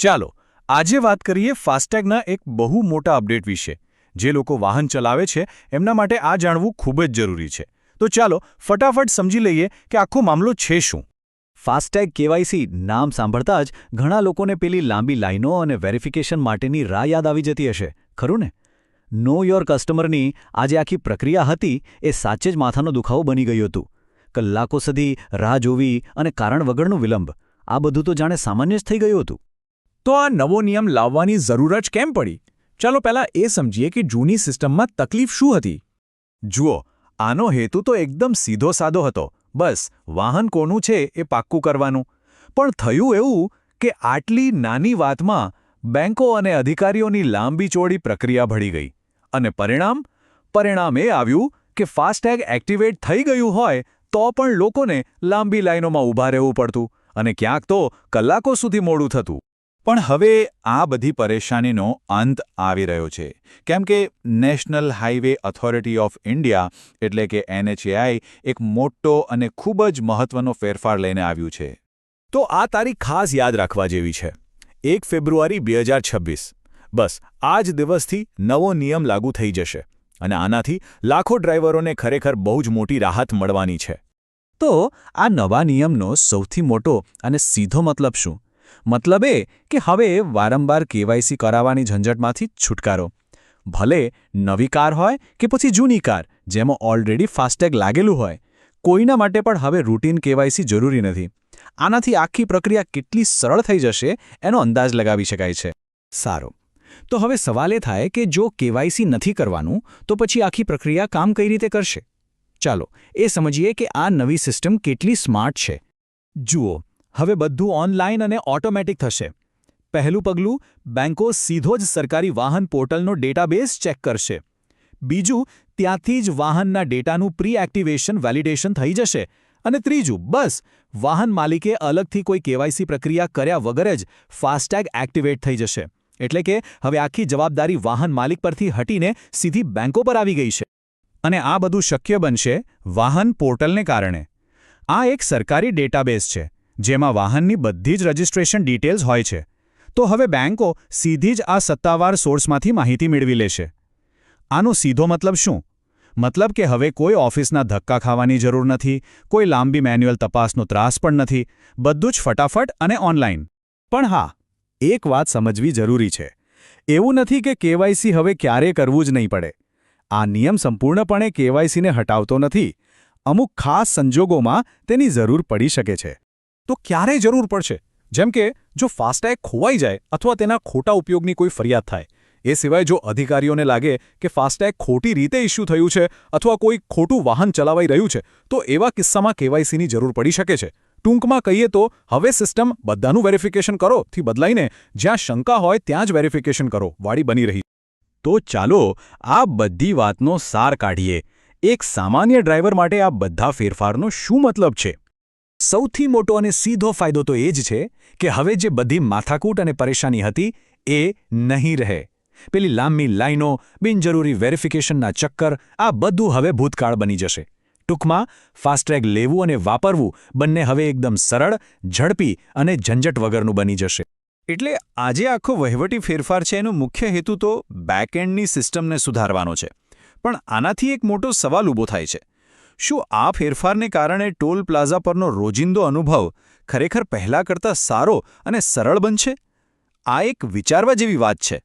ચાલો આજે વાત કરીએ ફાસ્ટેગના એક બહુ મોટા અપડેટ વિશે જે લોકો વાહન ચલાવે છે એમના માટે આ જાણવું ખૂબ જ જરૂરી છે તો ચાલો ફટાફટ સમજી લઈએ કે આખો મામલો છે શું। ફાસ્ટેગ કેવાયસી નામ સાંભળતા જ ઘણા લોકોને પેલી લાંબી લાઈનો અને વેરિફિકેશન માટેની રાહ યાદ આવી જતી હશે, ખરું ને? નો યોર કસ્ટમરની આ જે આખી પ્રક્રિયા હતી એ સાચે જ માથાનો દુખાવો બની ગયું હતું। કલાકો સુધી રાહ જોવી અને કારણ વગરનું વિલંબ, આ બધું તો જાણે સામાન્ય જ થઈ ગયું હતું। તો આ નવો નિયમ લાવવાની જરૂર જ કેમ પડી? ચાલો પહેલાં એ સમજીએ કે જૂની સિસ્ટમમાં તકલીફ શું હતી। જુઓ, આનો હેતુ તો એકદમ સીધો સાદો હતો, બસ વાહન કોનું છે એ પાક્કું કરવાનું। પણ થયું એવું કે આટલી નાની વાતમાં બેંકો અને અધિકારીઓની લાંબી ચોડી પ્રક્રિયા ભળી ગઈ અને પરિણામ એ આવ્યું કે ફાસ્ટેગ એક્ટિવેટ થઈ ગયું હોય તો પણ લોકોને લાંબી લાઈનોમાં ઊભા રહેવું પડતું અને ક્યાંક તો કલાકો સુધી મોડું થતું। પણ હવે આ બધી પરેશાનીનો અંત આવી રહ્યો છે કેમ કે national highway authority of India એટલે કે NHAI એક મોટો અને ખૂબ જ મહત્વનો ફેરફાર લઈને આવ્યું છે। તો આ તારીખ ખાસ યાદ રાખવા જેવી છે, 1 ફેબ્રુઆરી 2026। બસ આ જ દિવસથી નવો નિયમ લાગુ થઈ જશે અને આનાથી લાખો ડ્રાઈવરોને ખરેખર બહુ જ મોટી રાહત મળવાની છે। તો આ નવા નિયમનો સૌથી મોટો અને સીધો મતલબ શું? મતલબ એ કે હવે વારંવાર કેવાયસી કરાવવાની ઝંઝટમાંથી છુટકારો, ભલે નવી કાર હોય કે પછી જૂની કાર જેમાં ઓલરેડી ફાસ્ટેગ લાગેલું હોય, કોઈના માટે પણ હવે રૂટીન કેવાયસી જરૂરી નથી। આનાથી આખી પ્રક્રિયા કેટલી સરળ થઈ જશે એનો અંદાજ લગાવી શકાય છે। સારું, તો હવે સવાલ એ થાય કે જો કેવાયસી નથી કરવાનું તો પછી આખી પ્રક્રિયા કામ કઈ રીતે કરશે? ચાલો એ સમજીએ કે આ નવી સિસ્ટમ કેટલી સ્માર્ટ છે। જુઓ, હવે બધું ઓનલાઈન અને ઓટોમેટિક થશે। પહેલું પગલું, બેંકો સીધો જ સરકારી વાહન પોર્ટલનો ડેટાબેઝ ચેક કરશે। બીજું, ત્યાંથી જ વાહનના ડેટાનું પ્રી એક્ટિવેશન વેલિડેશન થઈ જશે। અને ત્રીજું, બસ વાહન માલિકે અલગથી કોઈ કેવાયસી પ્રક્રિયા કર્યા વગર જ ફાસ્ટેગ એક્ટિવેટ થઈ જશે। એટલે કે હવે આખી જવાબદારી વાહન માલિક પરથી હટીને સીધી બેંકો પર આવી ગઈ છે। અને આ બધું શક્ય બનશે વાહન પોર્ટલને કારણે। આ એક સરકારી ડેટાબેઝ છે જેમાં વાહનની બધી જ રજિસ્ટ્રેશન ડિટેલ્સ હોય છે। તો હવે બેંકો સીધી જ આ સત્તાવાર સોર્સમાંથી માહિતી મેળવી લેશે। આનો સીધો મતલબ શું? મતલબ કે હવે કોઈ ઓફિસના ધક્કા ખાવાની જરૂર નથી, કોઈ લાંબી મેન્યુઅલ તપાસનો ત્રાસ પણ નથી, બધું જ ફટાફટ અને ઓનલાઈન। પણ હા, એક વાત સમજવી જરૂરી છે, એવું નથી કે કેવાયસી હવે ક્યારેય કરવું જ નહીં પડે। આ નિયમ સંપૂર્ણપણે કેવાયસીને હટાવતો નથી, અમુક ખાસ સંજોગોમાં તેની જરૂર પડી શકે છે। તો ક્યારે જરૂર પડશે? જેમ કે જો ફાસ્ટેગ ખોવાઈ જાય અથવા તેના ખોટા ઉપયોગની કોઈ ફરિયાદ થાય, એ સિવાય જો અધિકારીઓને લાગે કે ફાસ્ટેગ ખોટી રીતે ઇસ્યુ થયું છે અથવા કોઈ ખોટું વાહન ચલાવાઈ રહ્યું છે, તો એવા કિસ્સામાં કેવાયસીની જરૂર પડી શકે છે। ટૂંકમાં કહીએ તો હવે સિસ્ટમ બધાનું વેરિફિકેશન કરો થી બદલાઈને જ્યાં શંકા હોય ત્યાં જ વેરિફિકેશન કરો વાળી બની રહી। તો ચાલો આ બધી વાતનો સાર કાઢીએ। એક સામાન્ય ડ્રાઈવર માટે આ બધા ફેરફારનો શું મતલબ છે? સૌથી મોટો અને સીધો ફાયદો તો એ જ છે કે હવે જે બધી માથાકૂટ અને પરેશાની હતી એ નહીં રહે। પેલી લાંબી લાઈનો, બિનજરૂરી વેરિફિકેશનના ચક્કર, આ બધું હવે ભૂતકાળ બની જશે। ટૂંકમાં ફાસ્ટેગ લેવું અને વાપરવું બંને હવે એકદમ સરળ, ઝડપી અને ઝંઝટ વગરનું બની જશે। એટલે આજે આખો વહીવટી ફેરફાર છે એનો મુખ્ય હેતુ તો બેકએન્ડની સિસ્ટમને સુધારવાનો છે। પણ આનાથી એક મોટો સવાલ ઊભો થાય છે, શું આ ફેરફારને કારણે ટોલ પ્લાઝા પરનો રોજિંદો અનુભવ ખરેખર પહેલાં કરતાં સારો અને સરળ બનશે? આ એક વિચારવા જેવી વાત છે।